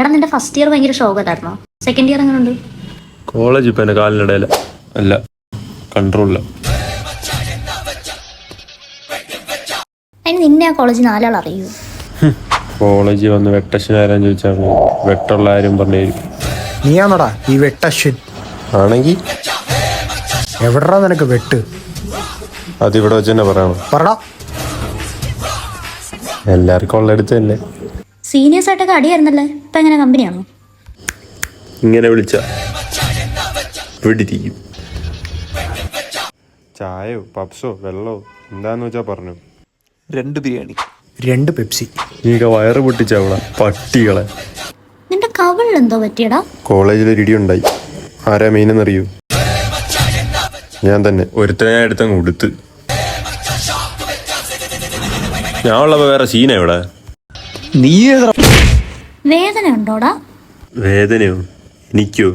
എടാ നിന്റെ first year ഭയങ്കര ഷോകത്തായിരുന്നോ? സെക്കൻഡ് ഇയർ എങ്ങനെ ഉണ്ട്? കോളേജ് ഇപ്പൊ എന്റെ കാലിനിടയില അല്ല കൺട്രോളില്ല. അതിന് നിന്നെ ആ കോളേജിൽ നാലാൾ അറിയൂ. കോളേജിൽ വന്ന് വെട്ടശ്ശൻ ആരാന്ന് ചോദിച്ചാൽ വെട്ടുള്ള ആരും പറഞ്ഞു തരും. നീയാണോടാ ഈ വെട്ടശ്വൻ? ആണെങ്കി എവിടാ നിനക്ക് വെട്ട്? അതിവിടെ വെച്ച് തന്നെ പറയണം. പറടാ. എല്ലാവർക്കും ഉള്ള അടുത്ത് തന്നെ. സീനിയേഴ്സ് ആയിട്ടൊക്കെ അടിയായിരുന്നല്ലേ, ഇപ്പൊ എങ്ങനെ കമ്പനിയാണോ? ഇങ്ങനെ വിളിച്ച പിടിരിക്കും. ചായയോ പപ്സോ വെള്ളമോ എന്താന്ന് വെച്ചാ പറഞ്ഞു. 2 ബിരിയാണി 2 പെപ്സി. നീക്ക വയറ് പൊട്ടിച്ചവള പട്ടികളെ. നിന്റെ കവിളിൽ എന്തോ പറ്റിയടാ? കോളേജിലൊരു ഇടി ഉണ്ടായി. ആരാ മെയിനെന്നറിയൂ? ഞാൻ തന്നെ. ഒരുത്തനെ ഞാൻ എടുത്തങ്ങ് ഉടുത്ത്. ഞാൻ ഉള്ളപ്പോ വേറെ സീന ഇവിടെ. നീ വേദന ഉണ്ടോടാ? വേദനയോ? എനിക്കോ?